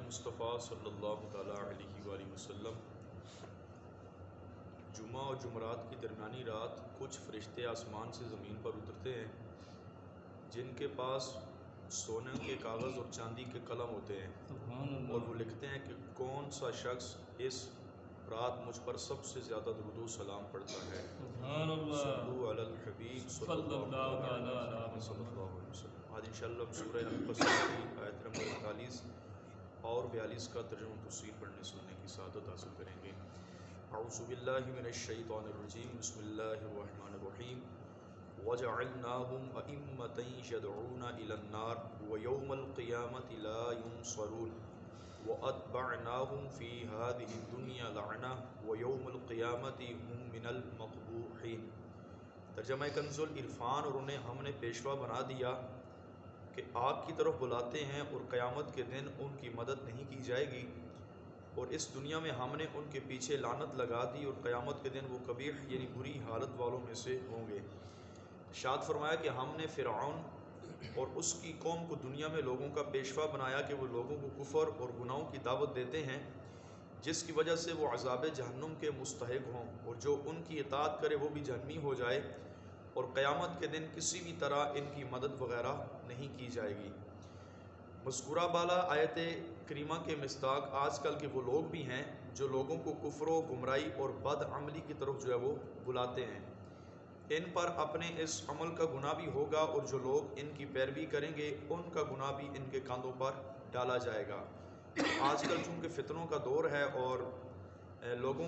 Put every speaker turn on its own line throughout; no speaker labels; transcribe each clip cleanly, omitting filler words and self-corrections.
مصطفیٰ صلی اللہ تعالیٰ علیہ وآلہ وسلم، جمعہ اور جمعرات کی درمیانی رات کچھ فرشتے آسمان سے زمین پر اترتے ہیں جن کے پاس سونے کے کاغذ اور چاندی کے قلم ہوتے ہیں، اور وہ لکھتے ہیں کہ کون سا شخص اس رات مجھ پر سب سے زیادہ درود و سلام پڑھتا ہے۔ صلو علی الحبیب صلی اللہ علیہ وسلم۔ آج انشاءاللہ ہم سورہ القصص کی آیت نمبر 41 اور 42 کا ترجمہ تفسیر پڑھنے سننے کی سعادت حاصل کریں گے۔ اعوذ باللہ من الشیطان الرجیم، بسم اللہ الرحمن الرحیم۔ وَجَعَلْنَاهُمْ أَئِمَّةً يَدْعُونَ إِلَى النَّارِ وَيَوْمَ الْقِيَامَةِ لَا يُنصَرُونَ وَأَتْبَعْنَاهُمْ فِي هَذِهِ الدُّنْيَا لَعْنَةً وَيَوْمَ الْقِيَامَةِ هُمْ مِنَ الْمَقْبُوحِينَ۔ ترجمہ کنز العرفان۔ اور انہیں ہم نے پیشوا بنا دیا کہ آگ کی طرف بلاتے ہیں، اور قیامت کے دن ان کی مدد نہیں کی جائے گی، اور اس دنیا میں ہم نے ان کے پیچھے لعنت لگا دی، اور قیامت کے دن وہ قبیح یعنی بری حالت والوں میں سے ہوں گے۔ ارشاد فرمایا کہ ہم نے فرعون اور اس کی قوم کو دنیا میں لوگوں کا پیشوا بنایا کہ وہ لوگوں کو کفر اور گناہوں کی دعوت دیتے ہیں، جس کی وجہ سے وہ عذاب جہنم کے مستحق ہوں، اور جو ان کی اطاعت کرے وہ بھی جہنمی ہو جائے، اور قیامت کے دن کسی بھی طرح ان کی مدد وغیرہ نہیں کی جائے گی۔ مذکورہ بالا آیت کریمہ کے مصداق آج کل کے وہ لوگ بھی ہیں جو لوگوں کو کفر و گمراہی اور بد عملی کی طرف وہ بلاتے ہیں۔ ان پر اپنے اس عمل کا گناہ بھی ہوگا، اور جو لوگ ان کی پیروی کریں گے ان کا گناہ بھی ان کے کاندھوں پر ڈالا جائے گا۔ آج کل چونکہ فتنوں کا دور ہے اور لوگوں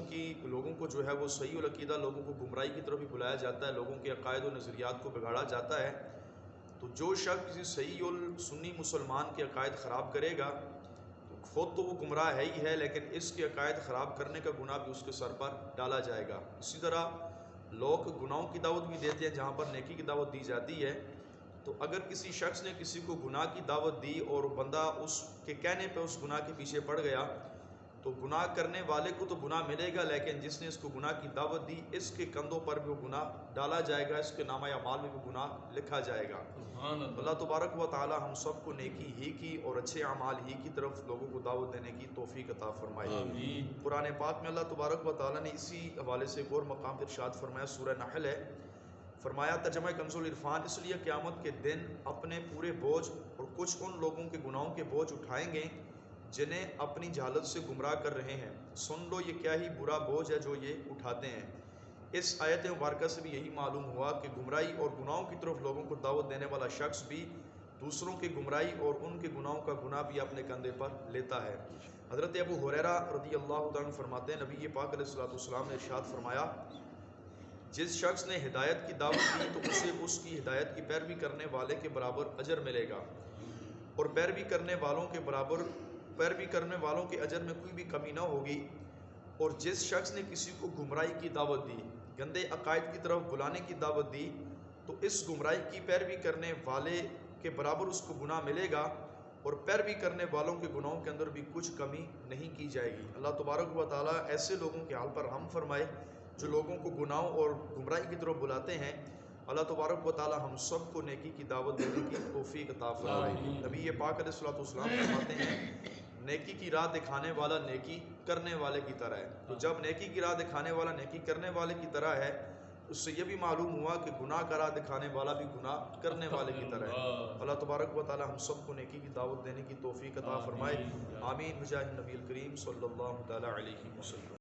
کو وہ صحیح العقیدہ لوگوں کو گمراہی کی طرف بھی بلایا جاتا ہے، لوگوں کے عقائد و نظریات کو بگاڑا جاتا ہے، تو جو شخص کسی صحیح السنی مسلمان کے عقائد خراب کرے گا تو خود تو وہ گمراہ ہے ہی ہے، لیکن اس کے عقائد خراب کرنے کا گناہ بھی اس کے سر پر ڈالا جائے گا۔ اسی طرح لوگ گناہوں کی دعوت بھی دیتے ہیں جہاں پر نیکی کی دعوت دی جاتی ہے، تو اگر کسی شخص نے کسی کو گناہ کی دعوت دی اور بندہ اس کے کہنے پہ اس گناہ کے پیچھے پڑ گیا، تو گناہ کرنے والے کو تو گناہ ملے گا، لیکن جس نے اس کو گناہ کی دعوت دی اس کے کندھوں پر بھی وہ گناہ ڈالا جائے گا، اس کے نامہ اعمال میں بھی گناہ لکھا جائے گا۔ اللہ تبارک و تعالی ہم سب کو نیکی ہی کی اور اچھے اعمال ہی کی طرف لوگوں کو دعوت دینے کی توفیق عطا فرمائے۔ قرآن پاک میں اللہ تبارک و تعالی نے اسی حوالے سے ایک اور مقام پر ارشاد فرمایا، سورہ نحل ہے، فرمایا ترجمہ کنز العرفان، اس لیے قیامت کے دن اپنے پورے بوجھ اور کچھ ان لوگوں کے گناہوں کے بوجھ اٹھائیں گے جنہیں اپنی جہالت سے گمراہ کر رہے ہیں، سن لو یہ کیا ہی برا بوجھ ہے جو یہ اٹھاتے ہیں۔ اس آیت مبارکہ سے بھی یہی معلوم ہوا کہ گمراہی اور گناہوں کی طرف لوگوں کو دعوت دینے والا شخص بھی دوسروں کی گمراہی اور ان کے گناہوں کا گناہ بھی اپنے کندھے پر لیتا ہے۔ حضرت ابو ہریرہ رضی اللہ عنہ فرماتے ہیں، نبی پاک علیہ الصلوۃ والسلام نے ارشاد فرمایا، جس شخص نے ہدایت کی دعوت دی تو اسے اس کی ہدایت کی پیروی کرنے والے کے برابر اجر ملے گا، اور پیروی کرنے والوں کے اجر میں کوئی بھی کمی نہ ہوگی، اور جس شخص نے کسی کو گمراہی کی دعوت دی، گندے عقائد کی طرف بلانے کی دعوت دی، تو اس گمراہی کی پیروی کرنے والے کے برابر اس کو گناہ ملے گا، اور پیروی کرنے والوں کے گناہوں کے اندر بھی کچھ کمی نہیں کی جائے گی۔ اللہ تبارک و تعالیٰ ایسے لوگوں کے حال پر رحم فرمائے جو لوگوں کو گناہوں اور گمراہی کی طرف بلاتے ہیں۔ اللہ تبارک و تعالیٰ ہم سب کو نیکی کی دعوت دینے کی توفیق عطا فرمائے۔ نبی پاک علیہ الصلوۃ والسلام فرماتے ہیں، نیکی کی راہ دکھانے والا نیکی کرنے والے کی طرح ہے۔ تو جب نیکی کی راہ دکھانے والا نیکی کرنے والے کی طرح ہے، اس سے یہ بھی معلوم ہوا کہ گناہ کا راہ دکھانے والا بھی گناہ کرنے والے کی طرح ہے۔ اللہ تبارک و تعالی ہم سب کو نیکی کی دعوت دینے کی توفیق عطا فرمائے۔ آمین بجاہ نبی الکریم صلی اللہ تعالی علیہ وسلم۔